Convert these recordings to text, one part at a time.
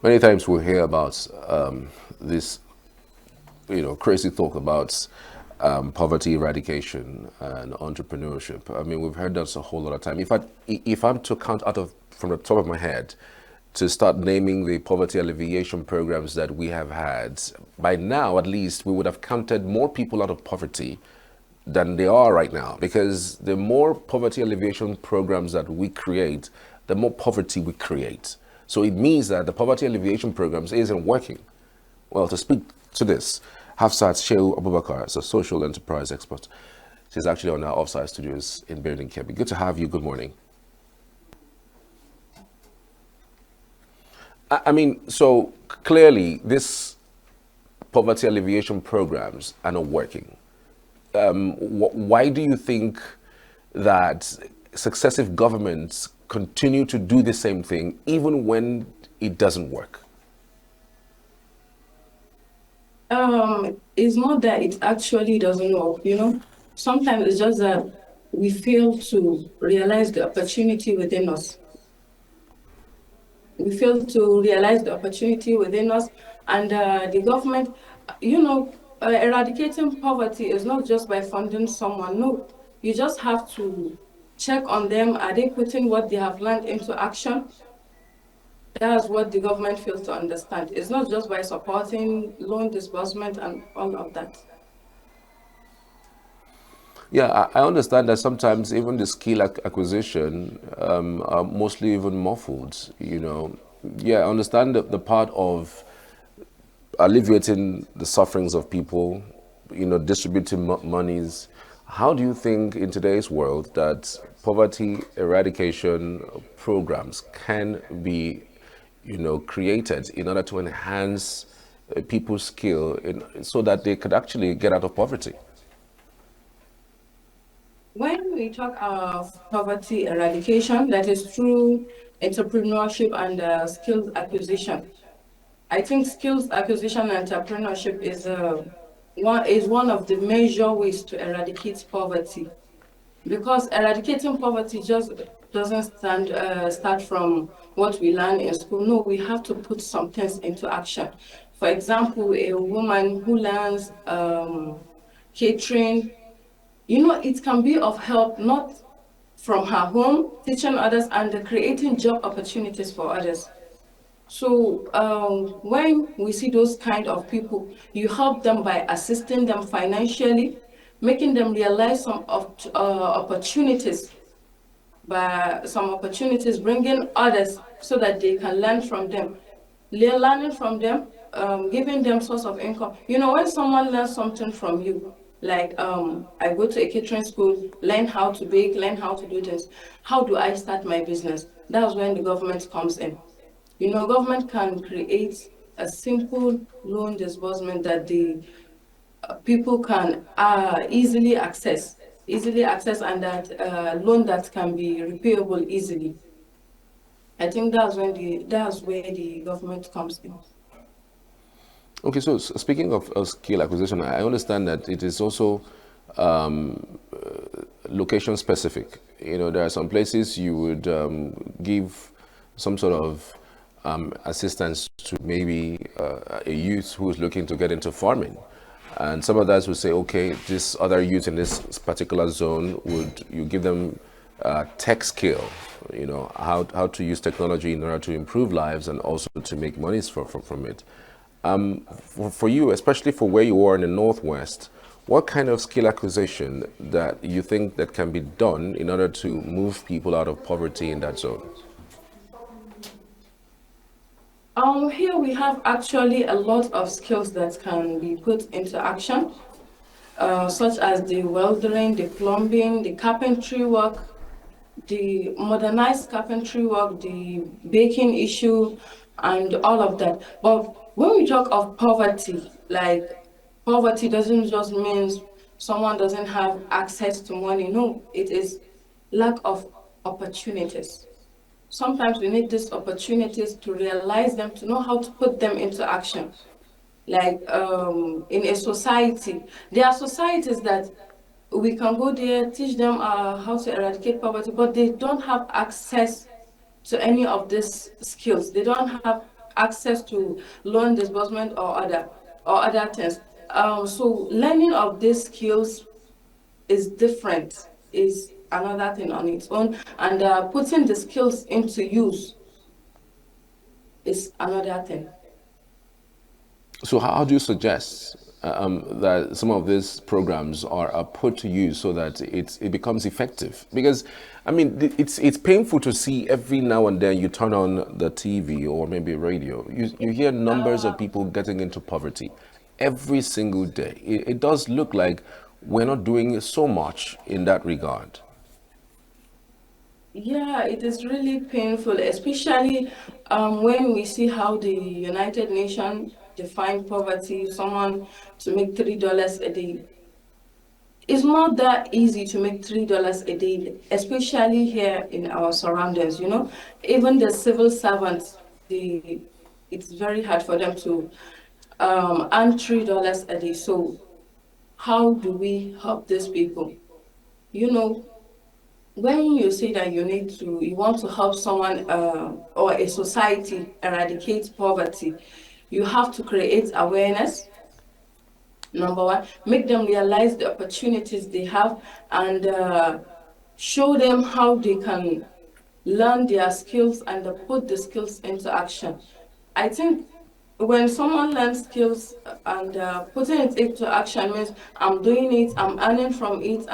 Many times we hear about this, crazy talk about poverty eradication and entrepreneurship. I mean, we've heard that a whole lot of time. If I'm to count from the top of my head, to start naming the poverty alleviation programs that we have had, by now at least we would have counted more people out of poverty than they are right now. Because the more poverty alleviation programs that we create, the more poverty we create. So it means that the poverty alleviation programs isn't working. Well, to speak to this, Hafsat Shehu Abubakar is a social enterprise expert. She's actually on our offsite studios in Building Kebbi. Good to have you. Good morning. I mean, so clearly this poverty alleviation programs are not working. Why do you think that successive governments continue to do the same thing even when it doesn't work? It's not that it actually doesn't work, Sometimes it's just that we fail to realize the opportunity within us. We fail to realize the opportunity within us, and the government, eradicating poverty is not just by funding someone. No, you just have to check on them. Are they putting what they have learned into action? That's what the government fails to understand. It's not just by supporting loan disbursement and all of that. Yeah, I understand that sometimes even the skill acquisition are mostly even muffled, Yeah, I understand the part of alleviating the sufferings of people, distributing monies. How do you think in today's world that poverty eradication programs can be, created in order to enhance people's skill so that they could actually get out of poverty? When we talk of poverty eradication, that is through entrepreneurship and skills acquisition. I think skills acquisition and entrepreneurship is one of the major ways to eradicate poverty, because eradicating poverty just doesn't start from what we learn in school. No, we have to put some things into action. For example, a woman who learns catering, it can be of help, not from her home, teaching others and creating job opportunities for others. So when we see those kind of people, you help them by assisting them financially, making them realize some opportunities, bringing others so that they can learn from them. Learning from them, giving them source of income. When someone learns something from you, like I go to a catering school, learn how to bake, learn how to do this. How do I start my business? That's when the government comes in. Government can create a simple loan disbursement that the people can easily access, and that loan that can be repayable easily. I think that's where the government comes in. Okay, so speaking of skill acquisition, I understand that it is also location specific. There are some places you would give some sort of assistance to maybe a youth who is looking to get into farming. And some of us would say, okay, this other youth in this particular zone, would you give them tech skill, how to use technology in order to improve lives and also to make money from it. For you, especially for where you are in the Northwest, what kind of skill acquisition that you think that can be done in order to move people out of poverty in that zone? Here we have actually a lot of skills that can be put into action, such as the welding, the plumbing, the carpentry work, the modernized carpentry work, the baking issue, and all of that. But when we talk of poverty, like poverty doesn't just mean someone doesn't have access to money. No, it is lack of opportunities. Sometimes we need these opportunities to realize them, to know how to put them into action. Like in a society, there are societies that we can go there, teach them how to eradicate poverty, but they don't have access to any of these skills. They don't have access to loan disbursement or other things. So learning of these skills is different, is another thing on its own, and putting the skills into use is another thing. So how do you suggest that some of these programs are put to use so that it becomes effective? Because I mean, it's painful to see every now and then you turn on the TV or maybe radio, you hear numbers of people getting into poverty every single day. It does look like we're not doing so much in that regard. Yeah, it is really painful, especially when we see how the United Nations define poverty. Someone to make $3 a day. It's not that easy to make $3 a day, especially here in our surroundings. Even the civil servants, it's very hard for them to earn $3 a day. So how do we help these people? You know, when you say that you want to help someone or a society eradicate poverty, you have to create awareness. Number one, make them realize the opportunities they have, and show them how they can learn their skills and put the skills into action. I think when someone learns skills and putting it into action means I'm doing it, I'm earning from it,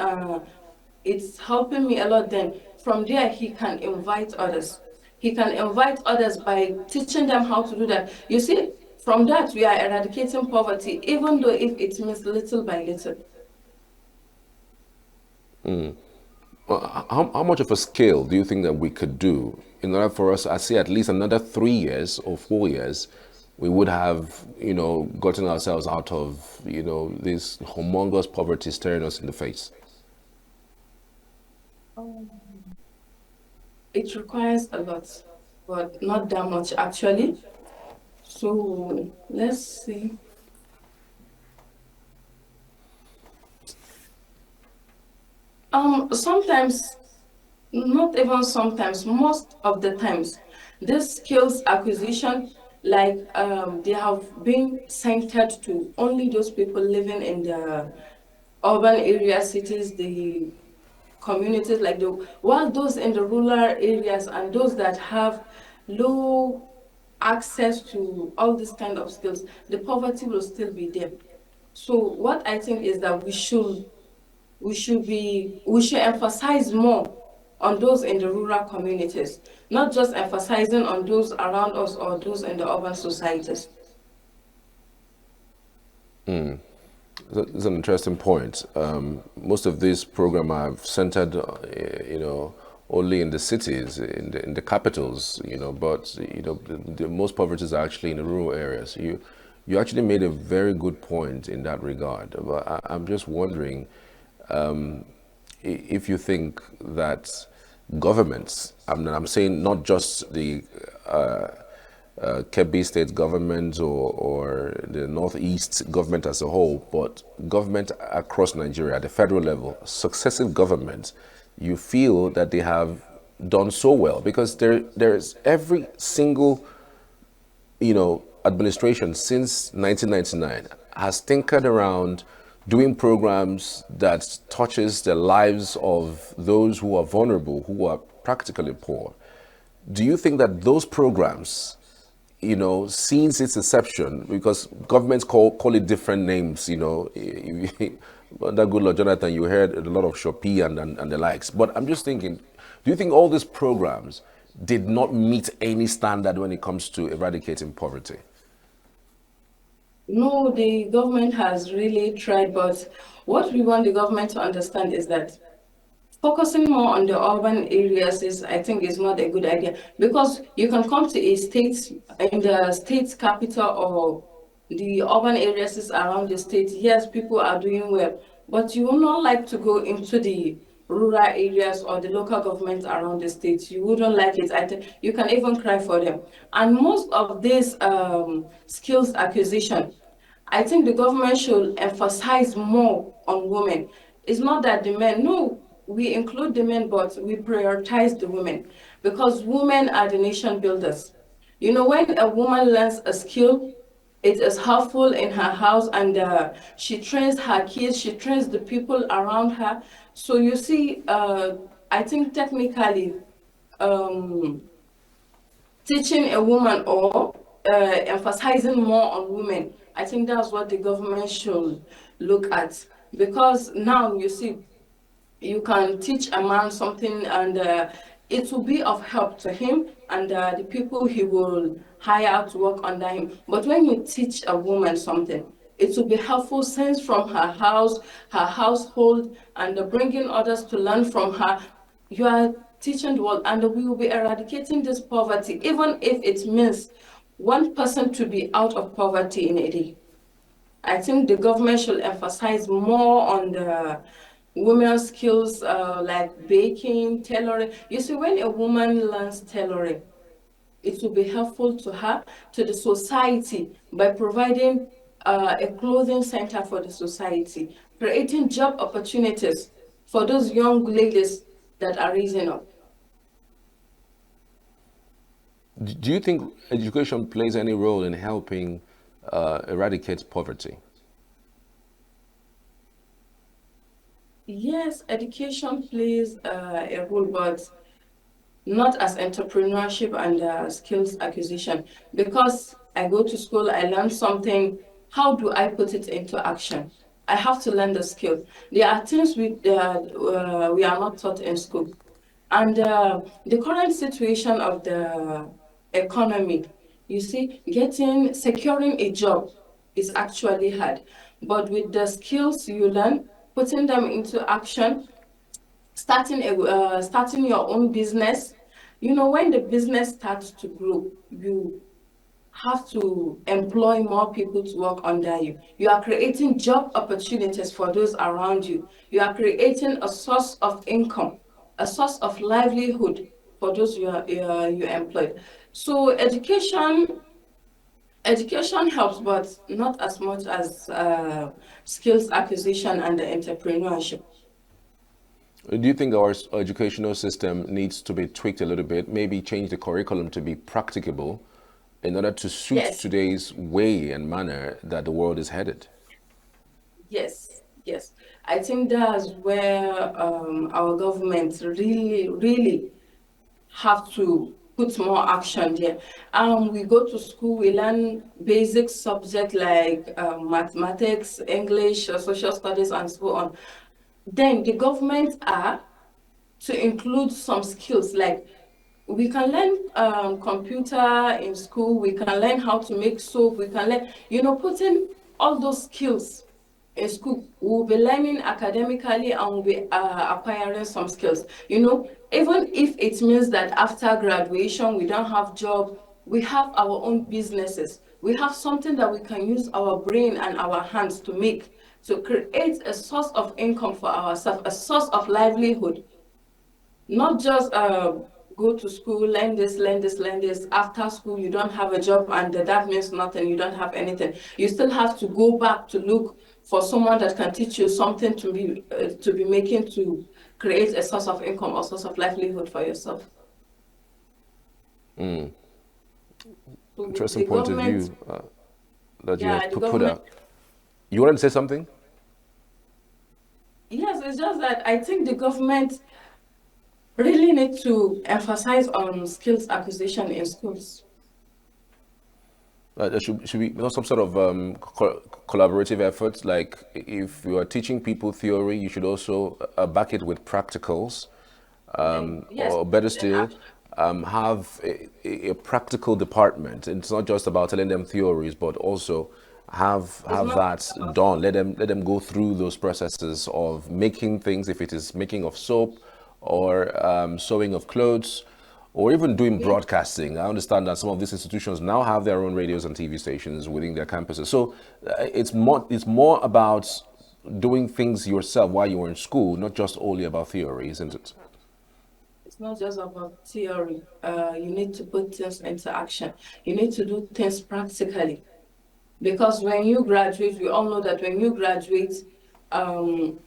it's helping me a lot, then from there he can invite others. He can invite others by teaching them how to do that. You see, from that we are eradicating poverty, even though if it means little by little. How much of a scale do you think that we could do in order for us, I say at least another 3 years or 4 years, we would have, gotten ourselves out of, this humongous poverty staring us in the face? It requires a lot, but not that much actually. So let's see. Sometimes, not even sometimes, most of the times, this skills acquisition, like they have been centered to only those people living in the urban area, cities, the communities, like while those in the rural areas and those that have low access to all these kind of skills, the poverty will still be there. So what I think is that we should emphasize more on those in the rural communities, not just emphasizing on those around us or those in the urban societies. That's an interesting point. Most of these programs are centered, only in the cities, in the capitals, but the most poverties are actually in the rural areas. You actually made a very good point in that regard. But I'm just wondering if you think that governments, I'm saying not just the Kebbi state government or the Northeast government as a whole, but government across Nigeria at the federal level, successive governments, you feel that they have done so well? Because there's every single, administration since 1999 has tinkered around doing programs that touches the lives of those who are vulnerable, who are practically poor. Do you think that those programs, since its inception, because governments call it different names, under good Lord Jonathan, you heard a lot of Shopee and the likes. But I'm just thinking, do you think all these programs did not meet any standard when it comes to eradicating poverty? No, the government has really tried, but what we want the government to understand is that focusing more on the urban areas I think, is not a good idea, because you can come to a state, in the state capital or the urban areas is around the state. Yes, people are doing well, but you would not like to go into the rural areas or the local government around the state. You wouldn't like it. I think you can even cry for them. And most of this skills acquisition, I think the government should emphasize more on women. It's not that the men, no, we include the men, but we prioritize the women, because women are the nation builders. When a woman learns a skill, it is helpful in her house, and she trains her kids, she trains the people around her. So you see, I think technically, um, teaching a woman or emphasizing more on women, I think that's what the government should look at. Because now you see, you can teach a man something, and it will be of help to him and the people he will hire to work under him. But when you teach a woman something, it will be helpful since from her house, her household, and bringing others to learn from her. You are teaching the world, and we will be eradicating this poverty, even if it means one person to be out of poverty in a day. I think the government should emphasize more on the women's skills, like baking, tailoring. You see, when a woman learns tailoring, it will be helpful to her, to the society, by providing a clothing center for the society, creating job opportunities for those young ladies that are raising up. Do you think education plays any role in helping eradicate poverty? Yes, education plays a role, but not as entrepreneurship and skills acquisition. Because I go to school, I learn something. How do I put it into action? I have to learn the skill. There are things we are not taught in school. And the current situation of the economy, you see, securing a job is actually hard. But with the skills you learn, putting them into action, starting your own business. When the business starts to grow, you have to employ more people to work under you. You are creating job opportunities for those around you. You are creating a source of income, a source of livelihood for those you employed. So education helps, but not as much as skills acquisition and entrepreneurship. Do you think our educational system needs to be tweaked a little bit, maybe change the curriculum to be practicable in order to suit Yes. today's way and manner that the world is headed? Yes, yes. I think that's where our government really, really have to put more action there. We go to school, we learn basic subjects like mathematics, English, social studies, and so on. Then the government are to include some skills, like we can learn computer in school, we can learn how to make soap, we can learn, putting all those skills in school. We'll be learning academically, and we'll be acquiring some skills. Even if it means that after graduation we don't have job, we have our own businesses. We have something that we can use our brain and our hands to make, to create a source of income for ourselves, a source of livelihood. Not just go to school, learn this, learn this, learn this. After school, you don't have a job, and that means nothing. You don't have anything. You still have to go back to look for someone that can teach you something to be making, to create a source of income or source of livelihood for yourself. So Interesting the point of government, view that you yeah, have the put government. out. You wanted to say something? Yes, it's just that I think the government really need to emphasize on skills acquisition in schools. There should be some sort of collaborative efforts. Like if you are teaching people theory, you should also back it with practicals, Yes, or better and still, have a practical department. It's not just about telling them theories, but also it's have not that about. done. Let them go through those processes of making things, if it is making of soap or sewing of clothes, or even doing Yeah, broadcasting. I understand that some of these institutions now have their own radios and TV stations within their campuses. So it's more about doing things yourself while you were in school, not just only about theory, isn't it? it's not just about theory. You need to put things into action. You need to do things practically. Because when you graduate, we all know that when you graduate, um,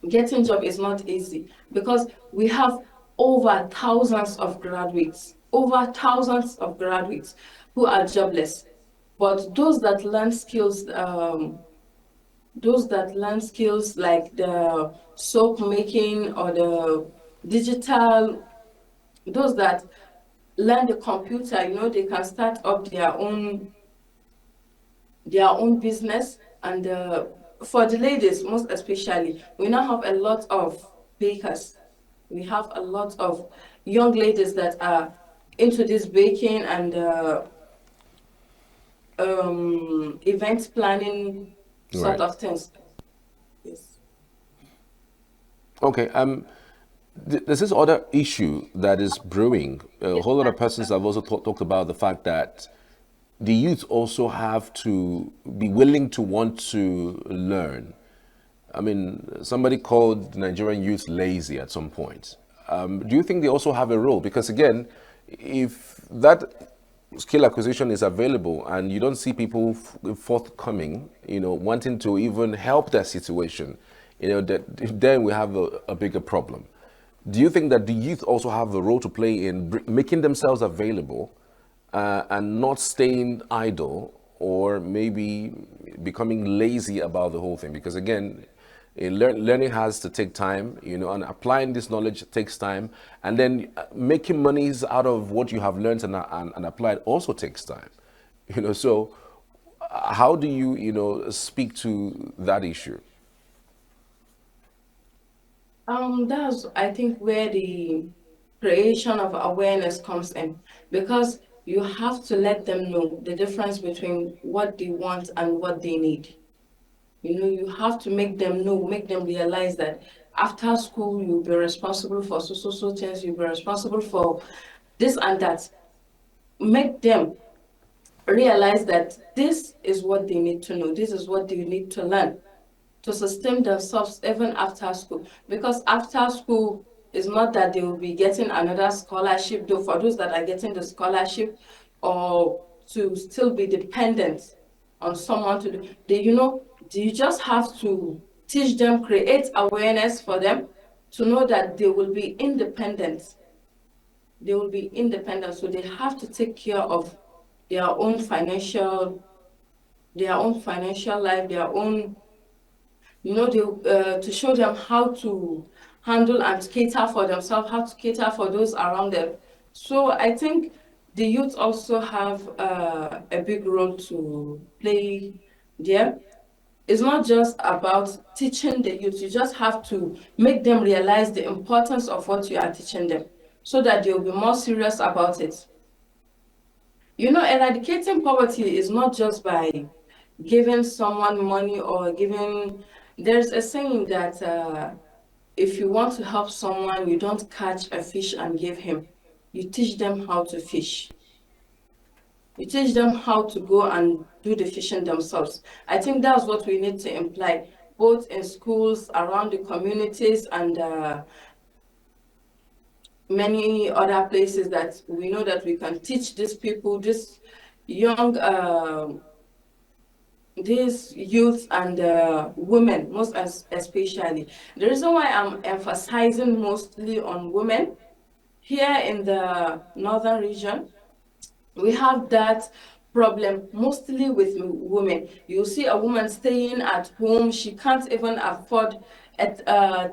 getting job is not easy, because we have over thousands of graduates. over thousands of graduates who are jobless. But those that learn skills like the soap making or the digital, those that learn the computer, they can start up their own business. And for the ladies, most especially, we now have a lot of bakers. We have a lot of young ladies that are into this baking and event planning sort Right. of things. Yes. Okay. There's this other issue that is brewing. A whole lot of persons have also talked about the fact that the youth also have to be willing to want to learn. I mean, somebody called Nigerian youth lazy at some point. Do you think they also have a role? Because again, if that skill acquisition is available and you don't see people forthcoming, wanting to even help that situation, then we have a bigger problem. Do you think that the youth also have a role to play in making themselves available and not staying idle or maybe becoming lazy about the whole thing? Because again, learning has to take time, and applying this knowledge takes time, and then making monies out of what you have learned and applied also takes time, So, how do you, speak to that issue? That's, I think, where the creation of awareness comes in, because you have to let them know the difference between what they want and what they need. You have to make them know, make them realize that after school, you'll be responsible for so things, you'll be responsible for this and that. Make them realize that this is what they need to know, this is what they need to learn to sustain themselves even after school. Because after school is not that they will be getting another scholarship, though for those that are getting the scholarship, or to still be dependent on someone to do. You just have to teach them, create awareness for them to know that they will be independent. They will be independent, so they have to take care of their own financial, life, their own, to show them how to handle and cater for themselves, how to cater for those around them. So I think the youth also have a big role to play there. It's not just about teaching the youth, you just have to make them realize the importance of what you are teaching them so that they'll be more serious about it. Eradicating poverty is not just by giving someone money or giving. There's a saying that if you want to help someone, you don't catch a fish and give him. You teach them how to fish. You teach them how to go and do the fishing themselves. I think that's what we need to imply, both in schools, around the communities, and many other places that we know that we can teach these people, this young, these youth and women, most especially. The reason why I'm emphasizing mostly on women here in the northern region, we have that problem mostly with women. You see a woman staying at home, she can't even afford at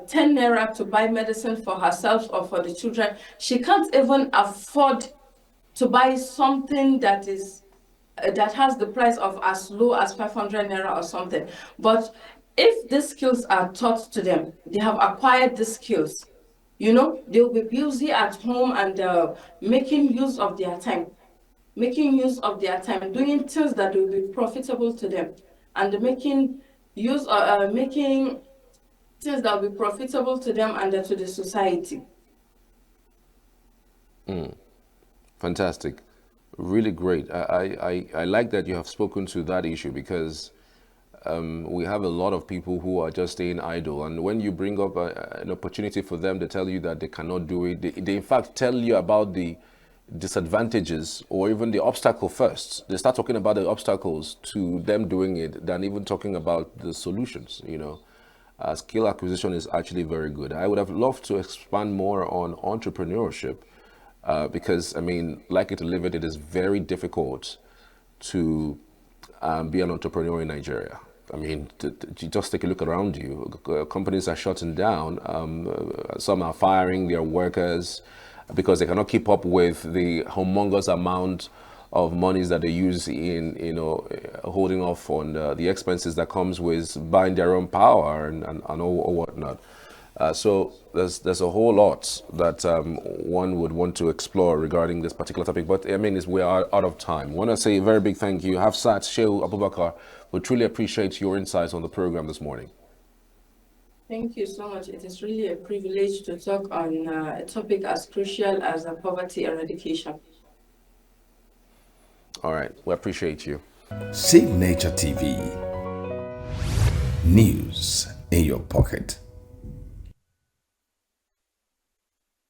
10 naira to buy medicine for herself or for the children. She can't even afford to buy something that has the price of as low as 500 naira or something. But if these skills are taught to them, they have acquired these skills, they'll be busy at home and making use of their time, doing things that will be profitable to them, and making things that will be profitable to them and to the society. Fantastic. Really great. I like that you have spoken to that issue because we have a lot of people who are just staying idle. And when you bring up an opportunity for them to tell you that they cannot do it, they in fact tell you about the disadvantages or even the obstacle first. They start talking about the obstacles to them doing it than even talking about the solutions, skill acquisition is actually very good. I would have loved to expand more on entrepreneurship. because I mean, like it or live it, it is very difficult to be an entrepreneur in Nigeria. I mean, to just take a look around you. Companies are shutting down. Some are firing their workers because they cannot keep up with the humongous amount of monies that they use in, holding off on the expenses that comes with buying their own power and all whatnot. So there's a whole lot that one would want to explore regarding this particular topic, but I mean, we are out of time. I want to say a very big thank you. Hafsat, Shehu, Abubakar, we truly appreciate your insights on the program this morning. Thank you so much. It is really a privilege to talk on a topic as crucial as poverty eradication. All right, we appreciate you. Signature TV. News in your pocket.